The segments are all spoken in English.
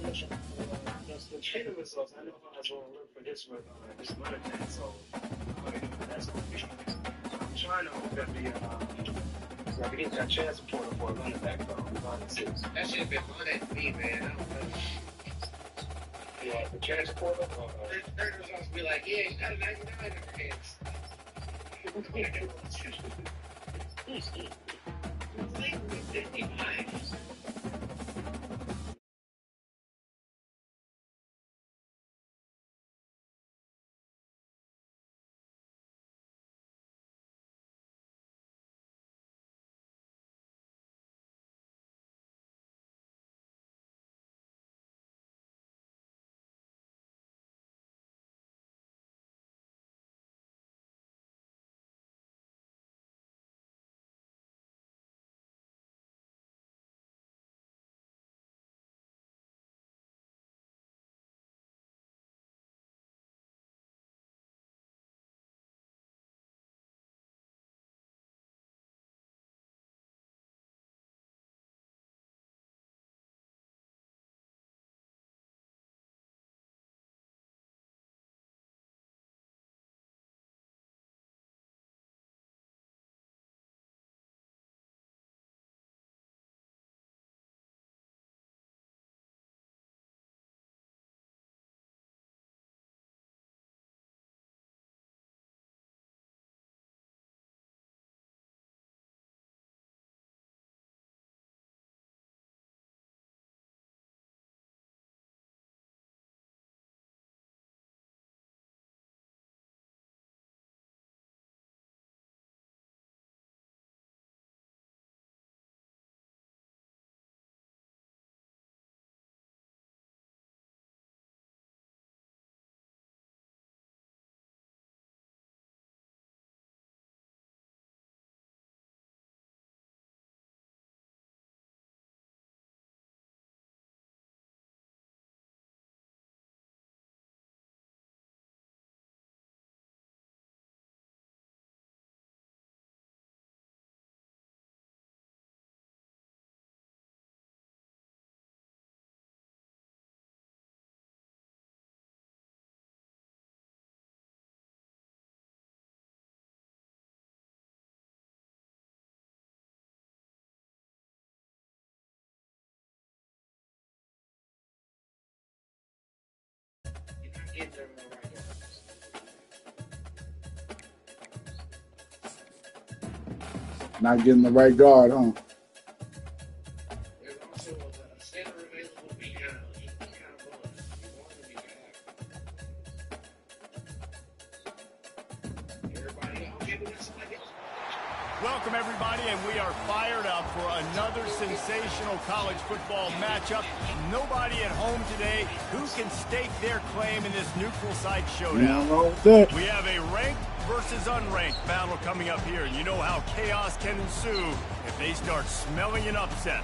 Just the trainer results. I know I was going to look for this with this running back, so I already know what that's going to be. I'm trying to hope that so I can get that chance portal for a running back from That should have been on at me, man. I don't know. Yeah, the chance portal? Third results be like, yeah, you got a 99 in your hands. Get them in the right guard. Not getting the right guard, huh? There's also a center available behind. You kind of want to be back. Everybody else, okay, we got somebody else. Welcome, everybody, and we are fired up for another sensational college football matchup. Nobody at home today who can stake their claim in this neutral site showdown. We have a ranked versus unranked battle coming up here, and you know how chaos can ensue if they start smelling an upset.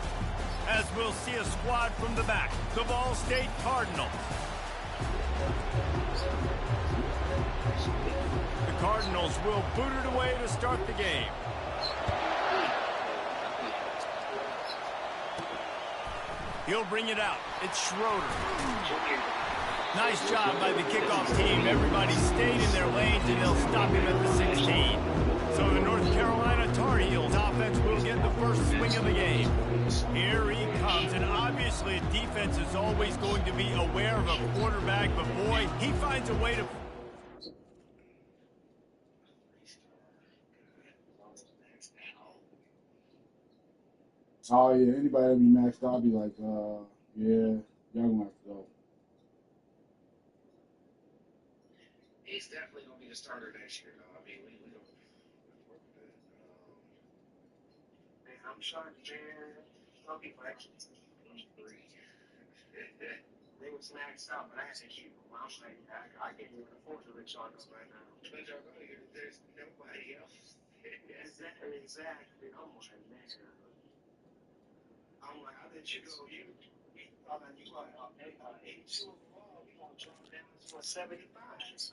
As we'll see a squad from the back, the Ball State Cardinals. The Cardinals will boot it away to start the game. He'll bring it out. It's Schroeder. Nice job by the kickoff team. Everybody stayed in their lanes, and they'll stop him at the 16. So the North Carolina Tar Heels offense will get the first swing of the game. Here he comes, and obviously defense is always going to be aware of a quarterback, but boy, he finds a way to... Oh, yeah, anybody that be maxed out, I'll be like, yeah, y'all gonna have to go. He's definitely going to be the starter next year, though. I mean, we don't work with that. Man, I'm trying to some people actually three. They was maxed out, but I had to keep them. I was like, I can't even afford to let y'all go right now. But y'all know there's nobody else. Exactly. Oh my man. I'm like, I let you go. You thought that you got 82 overall. We For 75. He's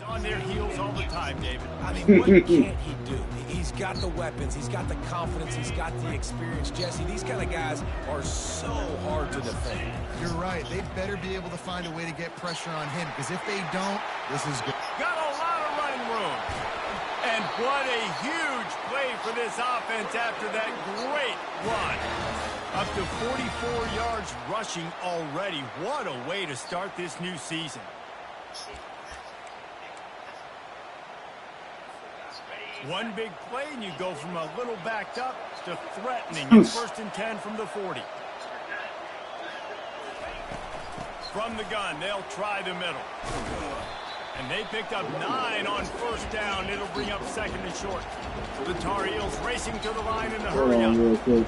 on their heels all the time, David. I mean, what can't he do? He's got the weapons, he's got the confidence, he's got the experience. Jesse, these kind of guys are so hard to defend. You're right. They better be able to find a way to get pressure on him, because if they don't, this is good. Got a lot of running room. And what a huge play for this offense after that great run. Up to 44 yards rushing already. What a way to start this new season. One big play, and you go from a little backed up to threatening. It's 1st and 10 from the 40. From the gun, they'll try the middle. And they picked up 9 on 1st down. It'll bring up 2nd and short. The Tar Heels racing to the line in a hurry up. Real quick.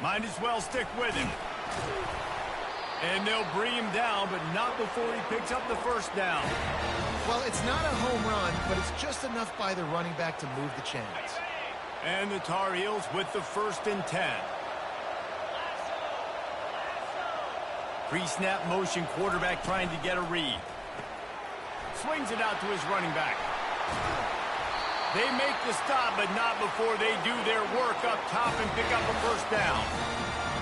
Might as well stick with him. And they'll bring him down, but not before he picks up the 1st down. Well, it's not a home run, but it's just enough by the running back to move the chains. And the Tar Heels with the 1st and 10. Pre-snap motion, quarterback trying to get a read. Swings it out to his running back. They make the stop, but not before they do their work up top and pick up a 1st down.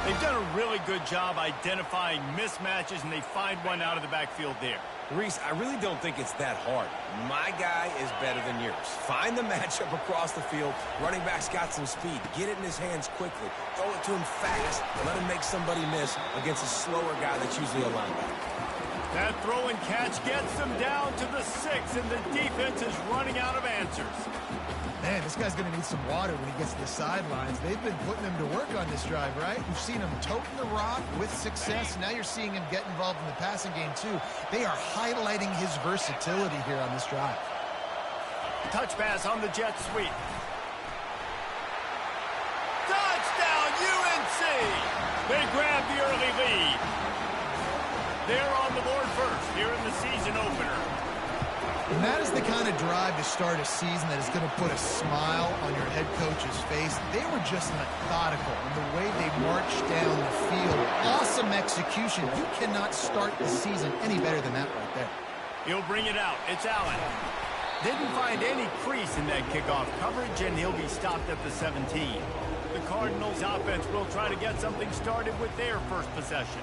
They've done a really good job identifying mismatches, and they find one out of the backfield there. Reese, I really don't think it's that hard. My guy is better than yours. Find the matchup across the field. Running back's got some speed. Get it in his hands quickly. Throw it to him fast. Let him make somebody miss against a slower guy that's usually a linebacker. That throw and catch gets them down to the 6, and the defense is running out of answers. Man, this guy's going to need some water when he gets to the sidelines. They've been putting him to work on this drive, right? You've seen him toting the rock with success. Now you're seeing him get involved in the passing game, too. They are highlighting his versatility here on this drive. Touch pass on the jet sweep. Touchdown, UNC! They grab the early lead. They're on the board first here in the season opener. And that is the kind of drive to start a season that is going to put a smile on your head coach's face. They were just methodical in the way they marched down the field. Awesome execution. You cannot start the season any better than that right there. He'll bring it out. It's Allen. Didn't find any crease in that kickoff coverage, and he'll be stopped at the 17. The Cardinals' offense will try to get something started with their first possession.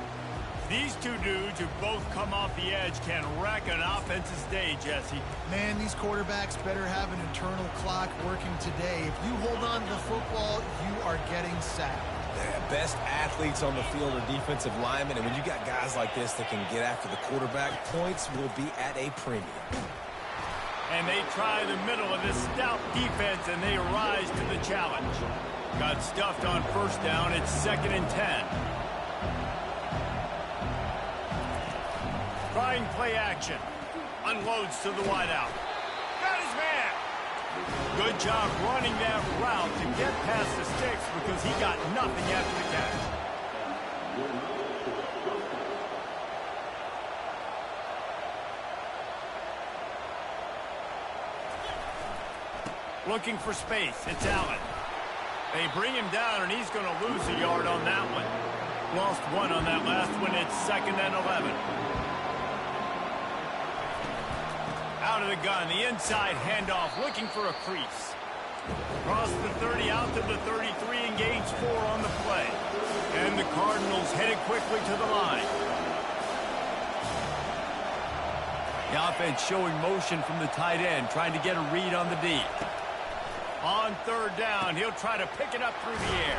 These two dudes who both come off the edge can wreck an offense's day, Jesse. Man, these quarterbacks better have an internal clock working today. If you hold on to the football, you are getting sacked. The best athletes on the field are defensive linemen, and when you got guys like this that can get after the quarterback, points will be at a premium. And they try the middle of this stout defense, and they rise to the challenge. Got stuffed on first down. It's 2nd and 10. Trying play action. Unloads to the wideout. Got his man. Good job running that route to get past the sticks because he got nothing after the catch. Looking for space. It's Allen. They bring him down, and he's going to lose a yard on that one. Lost one on that last one. It's 2nd and 11. Out of the gun, the inside handoff, looking for a crease. Across the 30, out to the 33, and gains 4 on the play. And the Cardinals headed quickly to the line. The offense showing motion from the tight end, trying to get a read on the D. On 3rd down, he'll try to pick it up through the air.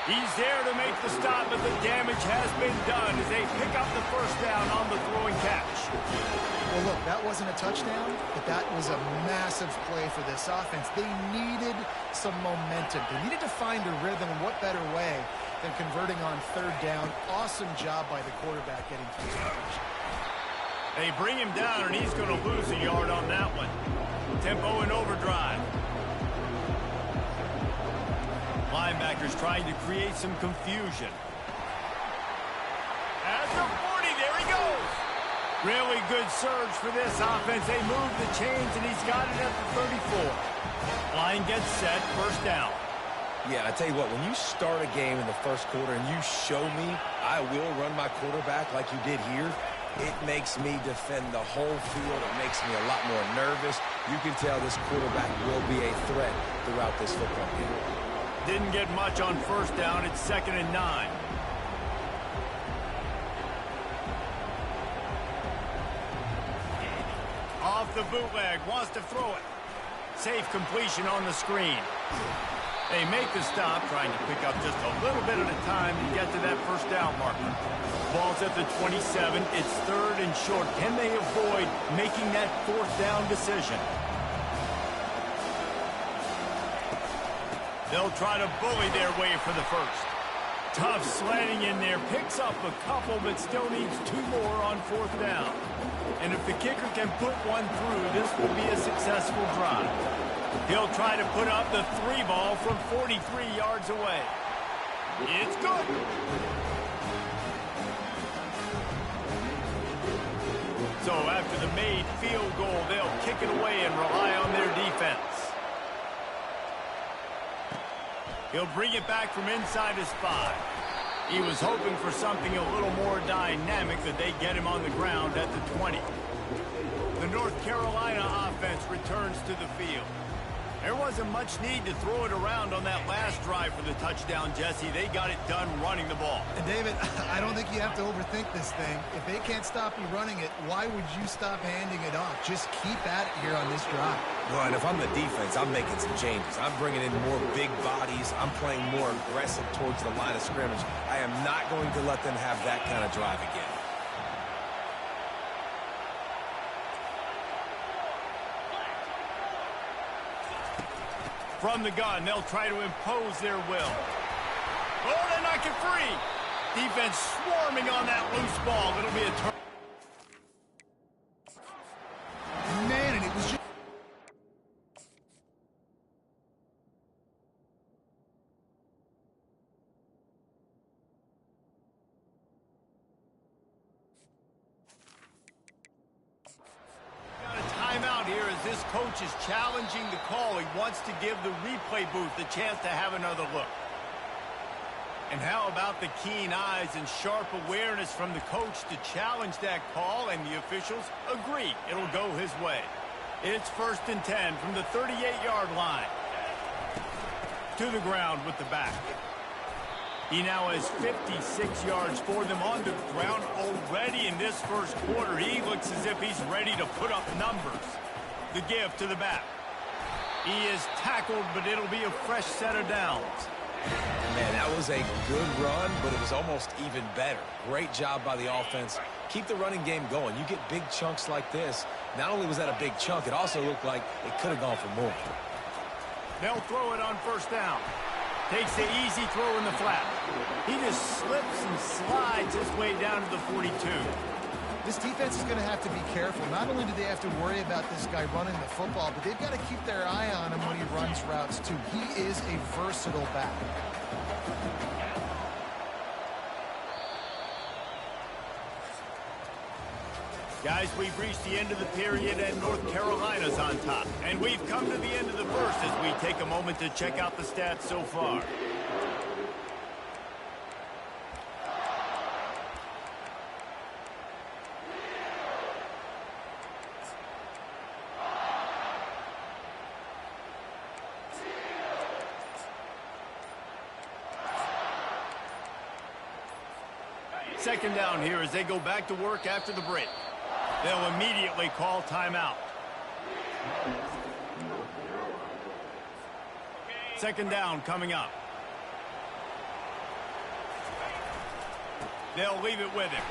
He's there to make the stop, but the damage has been done as they pick up the first down on the throw and catch. Well, look, that wasn't a touchdown, but that was a massive play for this offense. They needed some momentum. They needed to find a rhythm, and what better way than converting on 3rd down. Awesome job by the quarterback getting through coverage. They bring him down, and he's going to lose a yard on that one. Tempo and overdrive. Linebackers trying to create some confusion. At the 40, there he goes. Really good surge for this offense. They move the chains, and he's got it at the 34. Line gets set, first down. Yeah, I tell you what, when you start a game in the first quarter and you show me I will run my quarterback like you did here, it makes me defend the whole field. It makes me a lot more nervous. You can tell this quarterback will be a threat throughout this football game. Didn't get much on first down. It's 2nd and 9. Off the bootleg. Wants to throw it. Safe completion on the screen. They make the stop, trying to pick up just a little bit at a time to get to that first down marker. Ball's at the 27. It's 3rd and short. Can they avoid making that 4th down decision? They'll try to bully their way for the first. Tough slanting in there. Picks up a couple, but still needs 2 more on 4th down. And if the kicker can put one through, this will be a successful drive. He'll try to put up the 3 ball from 43 yards away. It's good. So after the made field goal, they'll kick it away and rely on their defense. He'll bring it back from inside his 5. He was hoping for something a little more dynamic, that they get him on the ground at the 20. The North Carolina offense returns to the field. There wasn't much need to throw it around on that last drive for the touchdown, Jesse. They got it done running the ball. And David, I don't think you have to overthink this thing. If they can't stop you running it, why would you stop handing it off? Just keep at it here on this drive. Well, and if I'm the defense, I'm making some changes. I'm bringing in more big bodies. I'm playing more aggressive towards the line of scrimmage. I am not going to let them have that kind of drive again. From the gun, they'll try to impose their will. Oh, they knock it free. Defense swarming on that loose ball. It'll be a turn. Man, and it was just... Got a timeout here as this coach is challenging the call. He wants to give the replay booth the chance to have another look. And how about the keen eyes and sharp awareness from the coach to challenge that call, and the officials agree it'll go his way. It's 1st and 10 from the 38-yard line. To the ground with the back. He now has 56 yards for them on the ground already in this first quarter. He looks as if he's ready to put up numbers. The give to the back. He is tackled, but it'll be a fresh set of downs. Man, that was a good run, but it was almost even better. Great job by the offense. Keep the running game going. You get big chunks like this. Not only was that a big chunk, it also looked like it could have gone for more. They'll throw it on 1st down. Takes the easy throw in the flat. He just slips and slides his way down to the 42. This defense is going to have to be careful. Not only do they have to worry about this guy running the football, but they've got to keep their eye on him when he runs routes, too. He is a versatile back. Guys, we've reached the end of the period, and North Carolina's on top. And we've come to the end of the first as we take a moment to check out the stats so far. Second down here as they go back to work after the break. They'll immediately call timeout. Second down coming up. They'll leave it with him.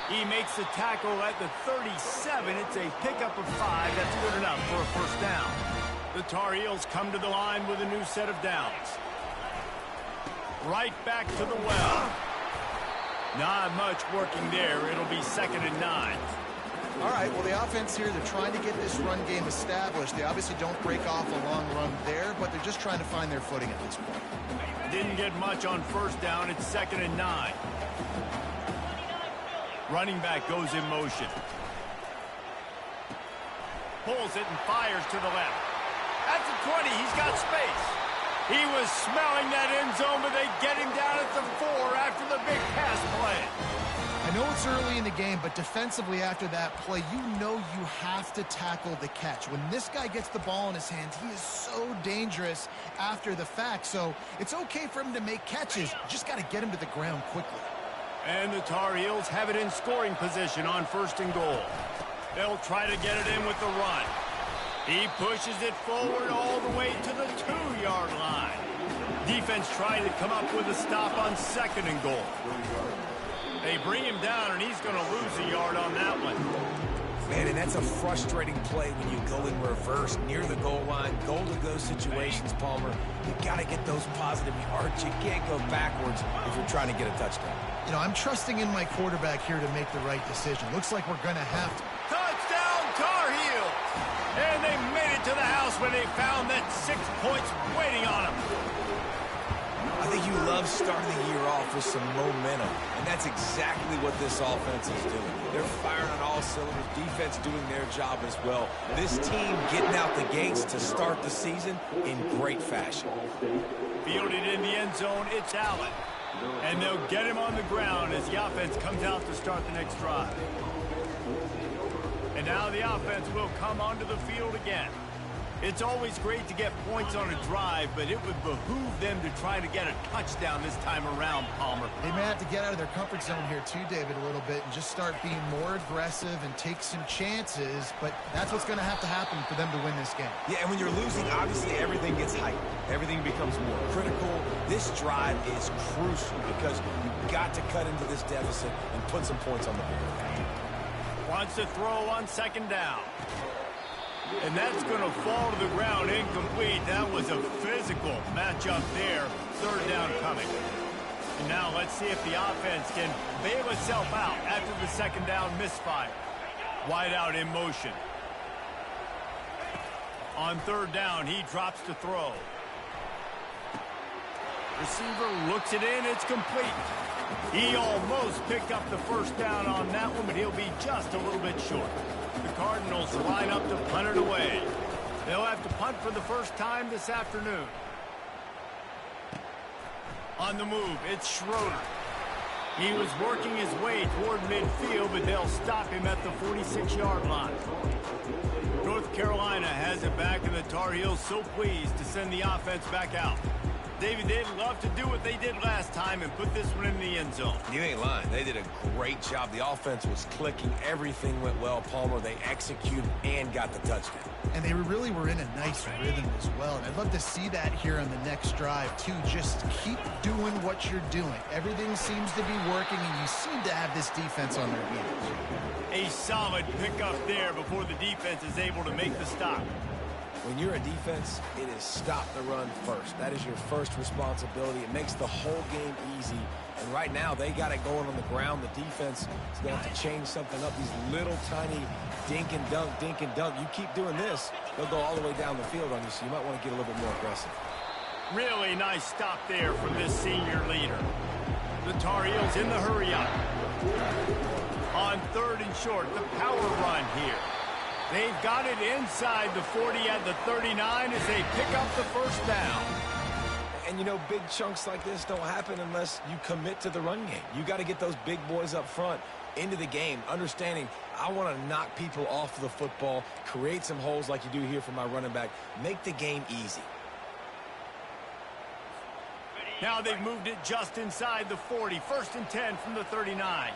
He makes the tackle at the 37. It's a pickup of 5. That's good enough for a first down. The Tar Heels come to the line with a new set of downs. Right back to the well. Not much working there. It'll be 2nd and 9. All right, well, the offense here, they're trying to get this run game established. They obviously don't break off a long run there, but they're just trying to find their footing at this point. Didn't get much on 1st down. It's 2nd and 9. Running back goes in motion. Pulls it and fires to the left. At the 20, he's got space. He was smelling that end zone, but they get him down at the 4 after the big pass play. I know it's early in the game, but defensively after that play, you know you have to tackle the catch. When this guy gets the ball in his hands, he is so dangerous after the fact. So it's okay for him to make catches. You just got to get him to the ground quickly. And the Tar Heels have it in scoring position on 1st and goal. They'll try to get it in with the run. He pushes it forward all the way to the 2-yard line. Defense trying to come up with a stop on 2nd and goal. They bring him down, and he's going to lose a yard on that one. Man, and that's a frustrating play when you go in reverse near the goal line. Goal-to-go situations, Palmer. You got to get those positive yards. You can't go backwards if you're trying to get a touchdown. You know, I'm trusting in my quarterback here to make the right decision. Looks like we're going to have to. Touchdown, Tar Heels! And they made it to the house when they found that 6 points waiting on them. I think you love starting the year off with some momentum, and that's exactly what this offense is doing. They're firing on all cylinders, defense doing their job as well. This team getting out the gates to start the season in great fashion. Fielded in the end zone, it's Allen. And they'll get him on the ground as the offense comes out to start the next drive. And now the offense will come onto the field again. It's always great to get points on a drive, but it would behoove them to try to get a touchdown this time around, Palmer. They may have to get out of their comfort zone here too, David, a little bit and just start being more aggressive and take some chances, but that's what's going to happen for them to win this game. Yeah, and when you're losing, obviously everything gets heightened. Everything becomes more critical. This drive is crucial because you've got to cut into this deficit and put some points on the board. Wants to throw on 2nd down. And that's going to fall to the ground incomplete. That was a physical matchup there. Third down coming. And now let's see if the offense can bail itself out after the second down misfire. Wide out in motion. On third down, he drops to throw. Receiver looks it in. It's complete. He almost picked up the first down on that one, but he'll be just a little bit short. The Cardinals line up to punt it away. They'll have to punt for the first time this afternoon. On the move, it's Schroeder. He was working his way toward midfield, but they'll stop him at the 46-yard line. North Carolina has it back, and the Tar Heels so pleased to send the offense back out. David, they'd love to do what they did last time and put this one in the end zone. You ain't lying. They did a great job. The offense was clicking. Everything went well, Palmer. They executed and got the touchdown. And they really were in a nice rhythm as well. And I'd love to see that here on the next drive, too. Just keep doing what you're doing. Everything seems to be working, and you seem to have this defense on their heels. A solid pickup there before the defense is able to make the stop. When you're a defense, it is stop the run first. That is your first responsibility. It makes the whole game easy. And right now, they got it going on the ground. The defense is going to have to change something up. These little tiny dink and dunk, dink and dunk. You keep doing this, they'll go all the way down the field on you, so you might want to get a little bit more aggressive. Really nice stop there from this senior leader. The Tar Heels in the hurry up. On third and short, the power run here. They've got it inside the 40 at the 39 as they pick up the first down. And, you know, big chunks like this don't happen unless you commit to the run game. You got to get those big boys up front into the game, understanding I want to knock people off the football, create some holes like you do here for my running back, make the game easy. Now they've moved it just inside the 40. First and 10 from the 39.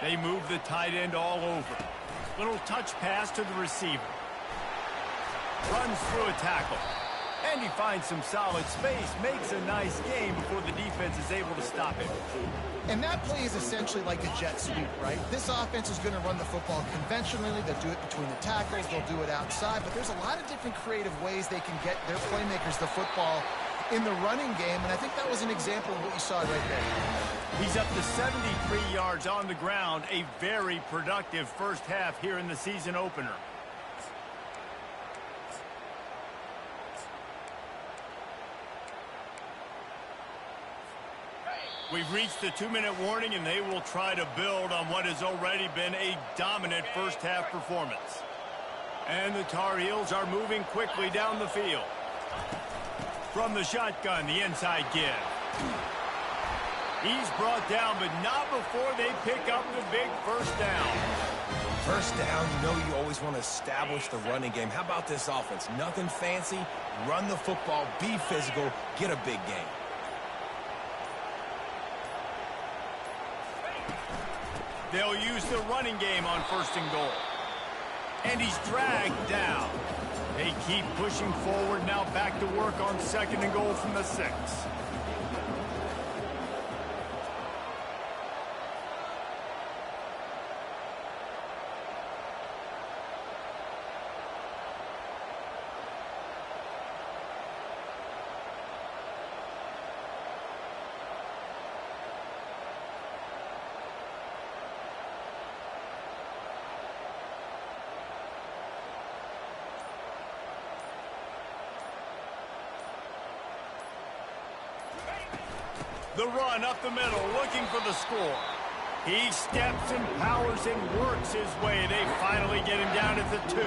They move the tight end all over. Little touch pass to the receiver. Runs through a tackle. And he finds some solid space. Makes a nice game before the defense is able to stop him. And that play is essentially like a jet sweep, right? This offense is going to run the football conventionally. They'll do it between the tackles. They'll do it outside. But there's a lot of different creative ways they can get their playmakers the football in the running game. And I think that was an example of what you saw right there. He's up to 73 yards on the ground. A very productive first half here in the season opener. We've reached the 2-minute warning, and they will try to build on what has already been a dominant first-half performance. And the Tar Heels are moving quickly down the field. From the shotgun, the inside give. He's brought down, but not before they pick up the big first down. First down, you know you always want to establish the running game. How about this offense? Nothing fancy. Run the football, be physical, get a big game. They'll use the running game on first and goal. And he's dragged down. They keep pushing forward, now back to work on second and goal from the 6. The run up the middle, looking for the score. He steps and powers and works his way. They finally get him down at the 2.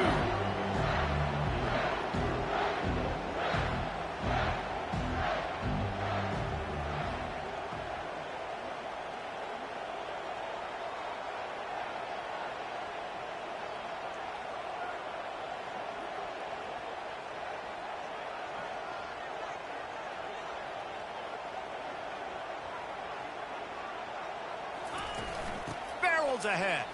Ahead.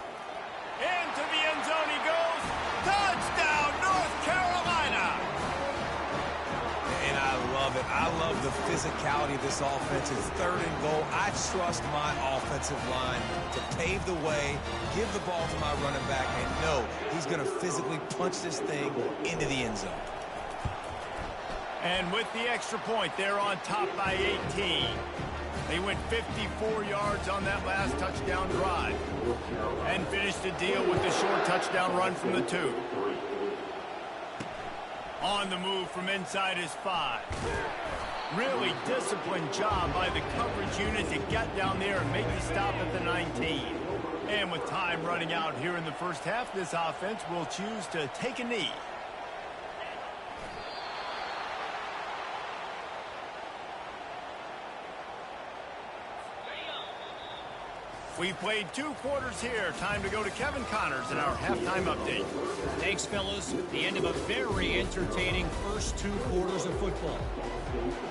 Into the end zone he goes. Touchdown, North Carolina! And I love it. I love the physicality of this offense. It's 3rd and goal. I trust my offensive line to pave the way, give the ball to my running back, and know he's going to physically punch this thing into the end zone. And with the extra point, they're on top by 18. They went 54 yards on that last touchdown drive and finished the deal with the short touchdown run from the 2. On the move from inside his 5. Really disciplined job by the coverage unit to get down there and make the stop at the 19. And with time running out here in the first half, this offense will choose to take a knee. We played 2 quarters here. Time to go to Kevin Connors in our halftime update. Thanks, fellas. The end of a very entertaining first 2 quarters of football.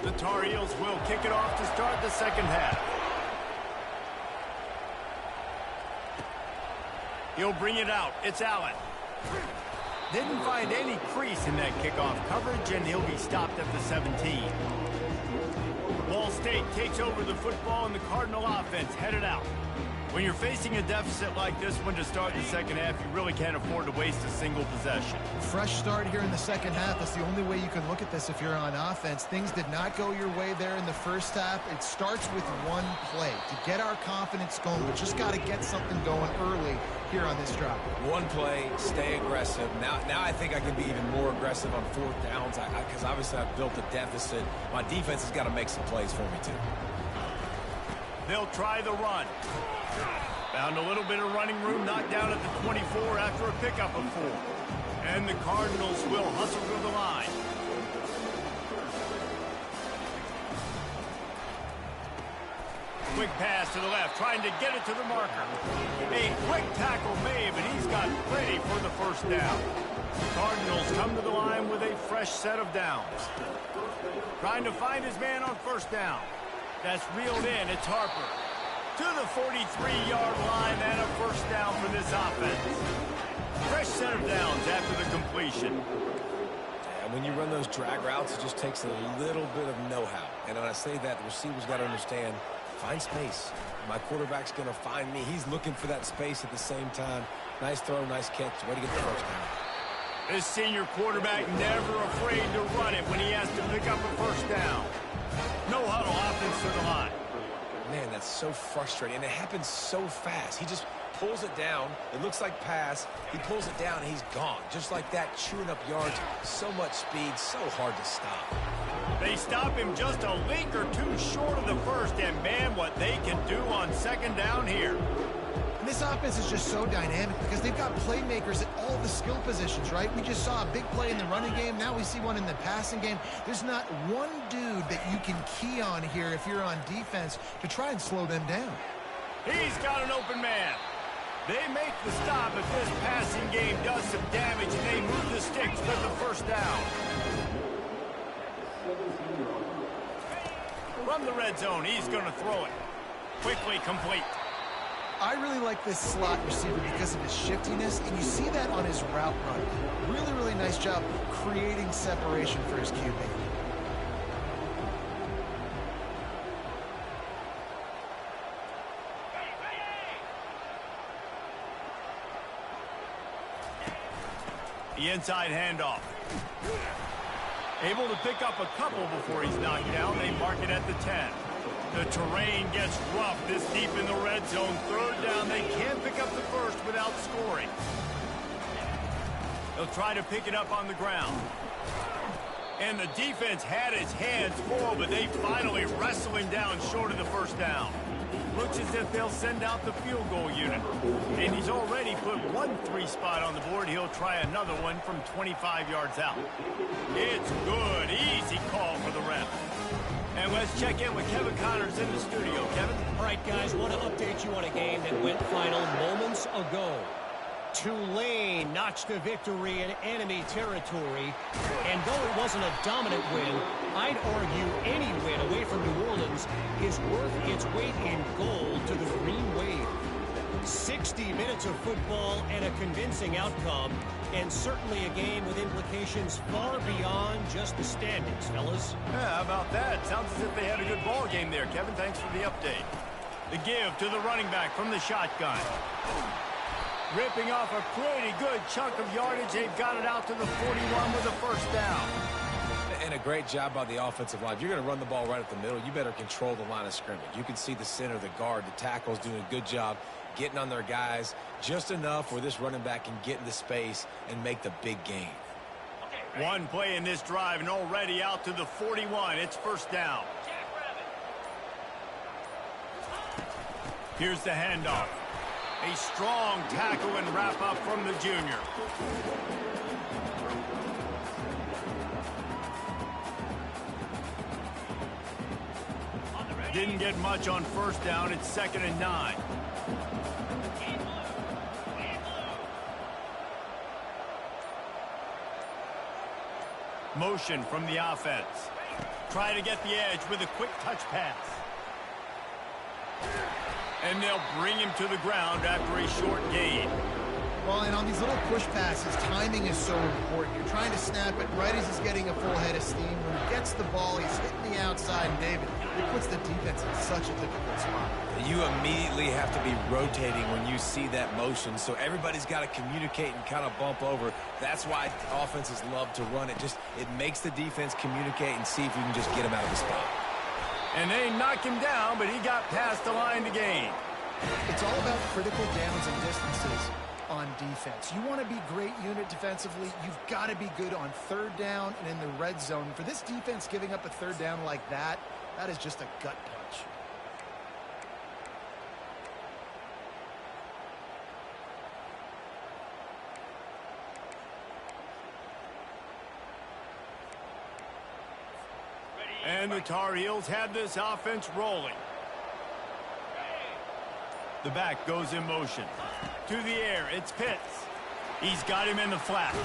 The Tar Heels will kick it off to start the second half. He'll bring it out. It's Allen. Didn't find any crease in that kickoff coverage, and he'll be stopped at the 17. Ball State takes over the football, and the Cardinal offense headed out. When you're facing a deficit like this one to start the second half, you really can't afford to waste a single possession. Fresh start here in the second half. That's the only way you can look at this if you're on offense. Things did not go your way there in the first half. It starts with one play. To get our confidence going, we just got to get something going early here on this drive. One play, stay aggressive. Now I think I can be even more aggressive on 4th downs because obviously I've built a deficit. My defense has got to make some plays for me too. They'll try the run. Found a little bit of running room, knocked down at the 24 after a pickup of 4. And the Cardinals will hustle to the line. Quick pass to the left, trying to get it to the marker. A quick tackle made, but he's got plenty for the first down. Cardinals come to the line with a fresh set of downs. Trying to find his man on first down. That's reeled in. It's Harper. To the 43-yard line and a first down for this offense. Fresh set of downs after the completion. And when you run those drag routes, it just takes a little bit of know-how. And when I say that, the receiver's got to understand, find space. My quarterback's going to find me. He's looking for that space at the same time. Nice throw, nice catch. Way to get the first down. This senior quarterback never afraid to run it when he has to pick up a first down. No huddle offense to the line. Man, that's so frustrating. And it happens so fast. He just pulls it down. It looks like pass. He pulls it down, and he's gone. Just like that, chewing up yards. So much speed, so hard to stop. They stop him just a link or 2 short of the first, and man, what they can do on second down here. And this offense is just so dynamic because they've got playmakers at all the skill positions, right? We just saw a big play in the running game. Now we see one in the passing game. There's not one dude that you can key on here if you're on defense to try and slow them down. He's got an open man. They make the stop, but this passing game does some damage, and they move the sticks with the first down. From the red zone, he's going to throw it. Quickly complete. I really like this slot receiver because of his shiftiness, and you see that on his route run. Really, really nice job creating separation for his QB. The inside handoff. Able to pick up a couple before he's knocked down. They mark it at the 10. The terrain gets rough this deep in the red zone. 3rd down. They can't pick up the first without scoring. They'll try to pick it up on the ground. And the defense had its hands full, but they finally wrestle him down short of the first down. Looks as if they'll send out the field goal unit. And he's already put 1 3 spot on the board. He'll try another one from 25 yards out. It's good. Easy call for the ref. And let's check in with Kevin Connors in the studio. Kevin? All right, guys, want to update you on a game that went final moments ago. Tulane notched a victory in enemy territory. And though it wasn't a dominant win, I'd argue any win away from New Orleans is worth its weight in gold to the Green Wave. 6 60 minutes of football and a convincing outcome, and certainly a game with implications far beyond just the standings, fellas. Yeah, how about that? Sounds as if they had a good ball game there, Kevin. Thanks for the update. The give to the running back from the shotgun. Ripping off a pretty good chunk of yardage. They've got it out to the 41 with a first down. And a great job by the offensive line. If you're going to run the ball right at the middle, you better control the line of scrimmage. You can see the center, the guard, the tackles doing a good job getting on their guys just enough where this running back can get into space and make the big gain. One play in this drive and already out to the 41. It's first down. Here's the handoff. A strong tackle and wrap up from the junior. Didn't get much on first down. It's 2nd and 9. Motion from the offense. Try to get the edge with a quick touch pass. And they'll bring him to the ground after a short gain. Well, and on these little push passes, timing is so important. You're trying to snap it right as he's getting a full head of steam. When he gets the ball, he's hitting the outside, and David, it puts the defense in such a difficult spot. You immediately have to be rotating when you see that motion, so everybody's got to communicate and kind of bump over. That's why offenses love to run it. It makes the defense communicate and see if you can just get him out of the spot. And they knock him down, but he got past the line to gain. It's all about critical downs and distances on defense. You want to be great unit defensively, you've got to be good on third down and in the red zone. For this defense giving up a third down like that, that is just a gut punch. And the Tar Heels have this offense rolling. The back goes in motion. To the air, it's Pitts. He's got him in the flat.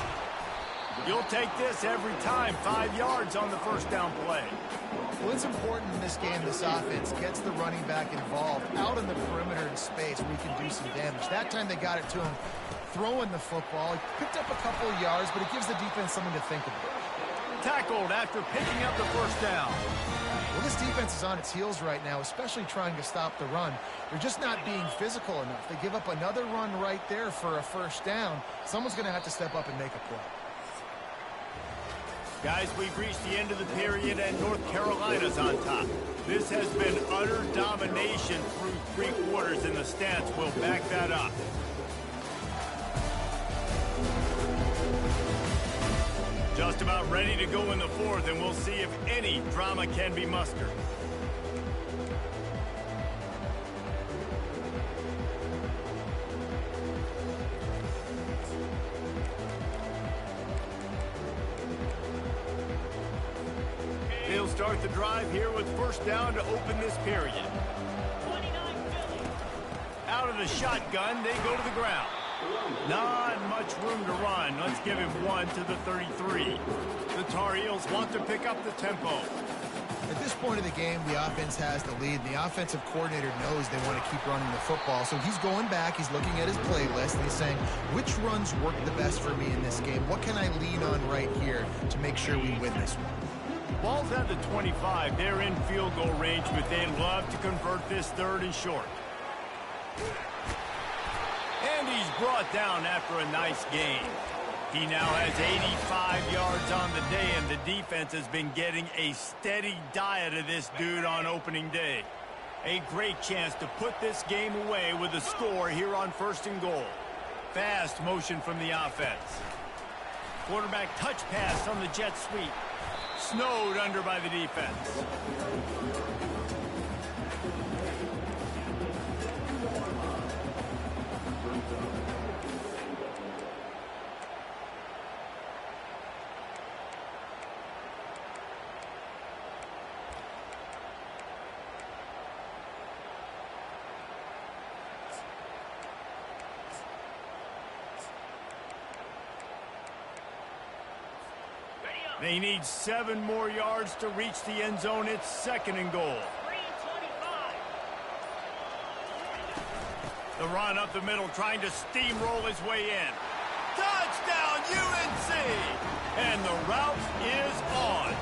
You'll take this every time. 5 yards on the first down play. Well, it's important in this game this offense gets the running back involved out in the perimeter in space where he can do some damage. That time they got it to him throwing the football. He picked up a couple of yards, but it gives the defense something to think about. Tackled after picking up the first down. Well, this defense is on its heels right now, especially trying to stop the run. They're just not being physical enough. They give up another run right there for a first down. Someone's going to have to step up and make a play. Guys, we've reached the end of the period, and North Carolina's on top. This has been utter domination through 3 quarters, and the stats will back that up. Just about ready to go in the 4th, and we'll see if any drama can be mustered. They'll start the drive here with first down to open this period. Out of the shotgun, they go to the ground. Not much room to run. Let's give him 1 to the 33. The Tar Heels want to pick up the tempo. At this point of the game, the offense has the lead. The offensive coordinator knows they want to keep running the football. So he's going back, he's looking at his playlist, and he's saying, which runs work the best for me in this game? What can I lean on right here to make sure we win this one? Ball's at the 25. They're in field goal range, but they'd love to convert this 3rd and short. And he's brought down after a nice gain. He now has 85 yards on the day, and the defense has been getting a steady diet of this dude on opening day. A great chance to put this game away with a score here on 1st and goal. Fast motion from the offense. Quarterback touch pass on the jet sweep. Snowed under by the defense. They need 7 more yards to reach the end zone. It's 2nd and goal. The run up the middle, trying to steamroll his way in. Touchdown, UNC! And the route is on.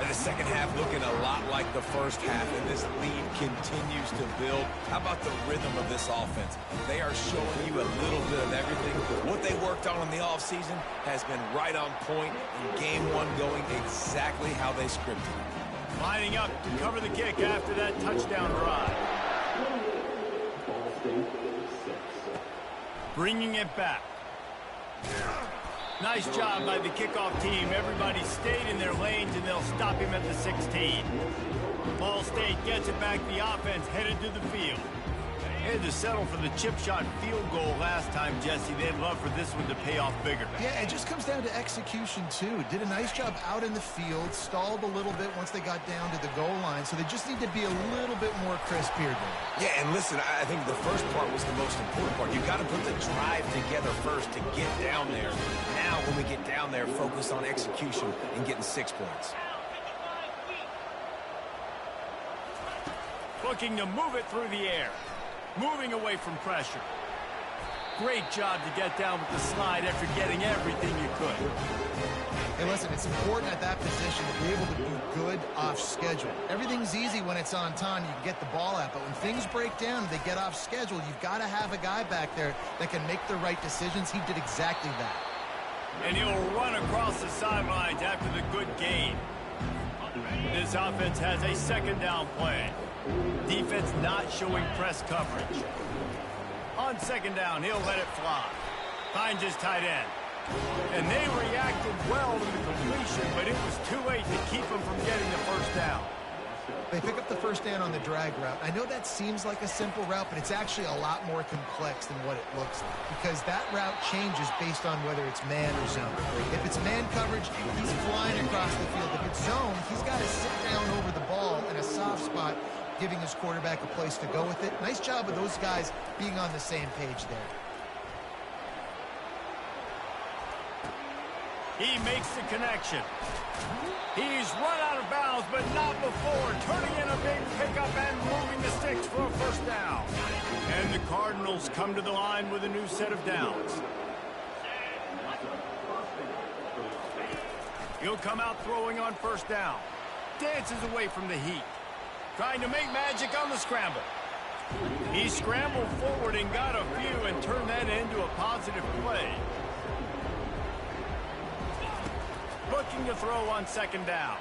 And the second half looking a lot like the first half, and this lead continues to build. How about the rhythm of this offense? They are showing you a little bit of everything. What they worked on in the offseason has been right on point, and game one going exactly how they scripted it. Lining up to cover the kick after that touchdown drive. Bringing it back. Nice job by the kickoff team. Everybody stayed in their lanes, and they'll stop him at the 16. Ball State gets it back. The offense headed to the field. They had to settle for the chip shot field goal last time, Jesse. They'd love for this one to pay off bigger. Yeah, it just comes down to execution, too. Did a nice job out in the field, stalled a little bit once they got down to the goal line, so they just need to be a little bit more crisp here. Yeah, and listen, I think the first part was the most important part. You've got to put the drive together first to get down there. Now, when we get down there, focus on execution and getting 6 points. Looking to move it through the air. Moving away from pressure. Great job to get down with the slide after getting everything you could. Hey, listen, it's important at that position to be able to be good off schedule. Everything's easy when it's on time. You can get the ball out, but when things break down and they get off schedule, you've got to have a guy back there that can make the right decisions. He did exactly that. And he'll run across the sidelines after the good gain. This offense has a second down play. Defense not showing press coverage. On second down, he'll let it fly. Finds his tight end. And they reacted well to the completion, but it was too late to keep him from getting the first down. They pick up the first down on the drag route. I know that seems like a simple route, but it's actually a lot more complex than what it looks like, because that route changes based on whether it's man or zone. If it's man coverage, he's flying across the field. If it's zone, he's got to sit down over the ball in a soft spot, giving his quarterback a place to go with it. Nice job of those guys being on the same page there. He makes the connection. He's run out of bounds, but not before. Turning in a big pickup and moving the sticks for a first down. And the Cardinals come to the line with a new set of downs. He'll come out throwing on first down. Dances away from the heat. Trying to make magic on the scramble. He scrambled forward and got a few and turned that into a positive play. Looking to throw on second down.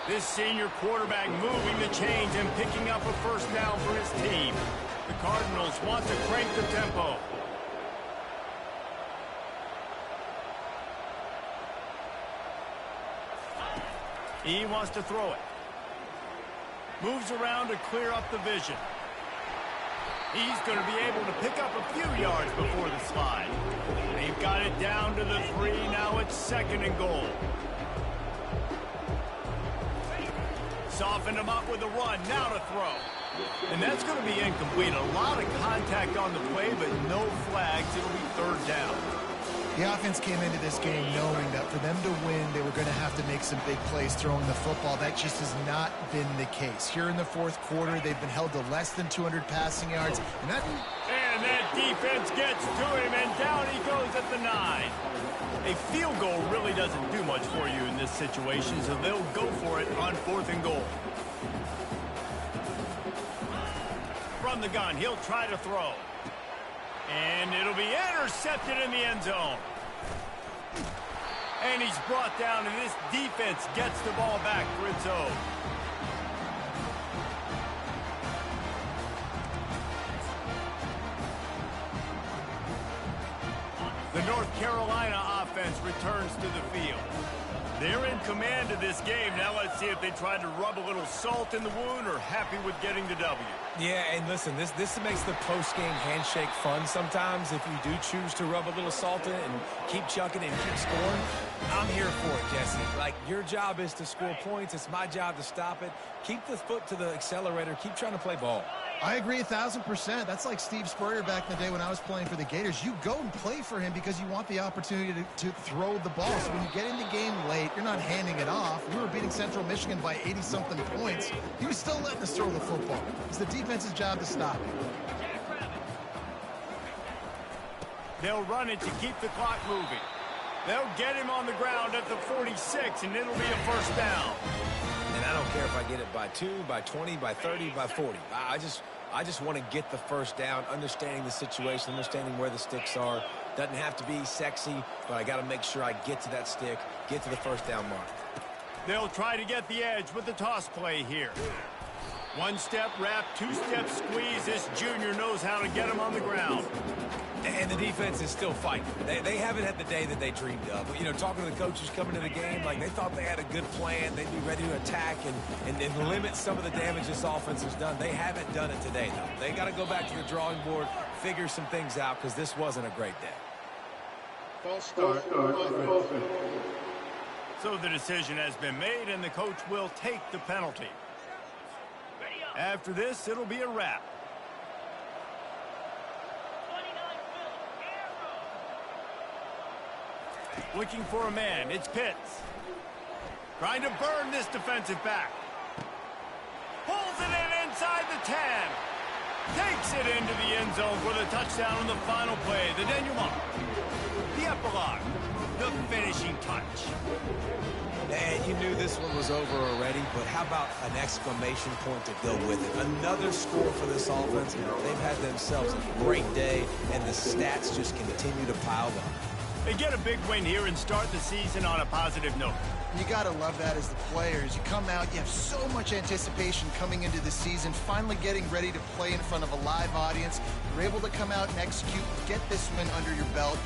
This senior quarterback moving the chains and picking up a first down for his team. The Cardinals want to crank the tempo. He wants to throw it. Moves around to clear up the vision. He's going to be able to pick up a few yards before the slide. They've got it down to the 3. Now it's second and goal. Softened him up with a run. Now to throw. And that's going to be incomplete. A lot of contact on the play, but no flags. It'll be third down. The offense came into this game knowing that for them to win, they were going to have to make some big plays throwing the football. That just has not been the case. Here in the fourth quarter, they've been held to less than 200 passing yards. And that defense gets to him, and down he goes at the 9. A field goal really doesn't do much for you in this situation, so they'll go for it on fourth and goal. From the gun, he'll try to throw. And it'll be intercepted in the end zone. And he's brought down, and this defense gets the ball back for its own. The North Carolina offense returns to the field. They're in command of this game. Now let's see if they try to rub a little salt in the wound or happy with getting the W. Yeah, and listen, this makes the post-game handshake fun sometimes if you do choose to rub a little salt in it and keep chucking and keep scoring. I'm here for it, Jesse. Like, your job is to score points. It's my job to stop it. Keep the foot to the accelerator. Keep trying to play ball. I agree 1,000%. That's like Steve Spurrier back in the day when I was playing for the Gators. You go and play for him because you want the opportunity to throw the ball. So when you get in the game late, you're not handing it off. We were beating Central Michigan by 80-something points. He was still letting us throw the football. It's the defense's job to stop it. They'll run it to keep the clock moving. They'll get him on the ground at the 46, and it'll be a first down. And I don't care if I get it by 2, by 20, by 30, by 40. I just want to get the first down, understanding the situation, understanding where the sticks are. Doesn't have to be sexy, but I got to make sure I get to that stick, get to the first down mark. They'll try to get the edge with the toss play here. One-step wrap, two-step squeeze. This junior knows how to get him on the ground. And the defense is still fighting. They haven't had the day that they dreamed of. You know, talking to the coaches coming to the game, like they thought they had a good plan. They'd be ready to attack and limit some of the damage this offense has done. They haven't done it today, though. They got to go back to the drawing board, figure some things out, because this wasn't a great day. False start. So the decision has been made, and the coach will take the penalty. After this, it'll be a wrap. Looking for a man. It's Pitts. Trying to burn this defensive back. Pulls it in inside the 10. Takes it into the end zone for the touchdown on the final play. The denouement. The epilogue. The finishing touch. And you knew this one was over already, but how about an exclamation point to go with it? Another score for this offense. They've had themselves a great day, and the stats just continue to pile up. They get a big win here and start the season on a positive note. You got to love that as the players. You come out, you have so much anticipation coming into the season, finally getting ready to play in front of a live audience. You're able to come out and execute, get this win under your belt.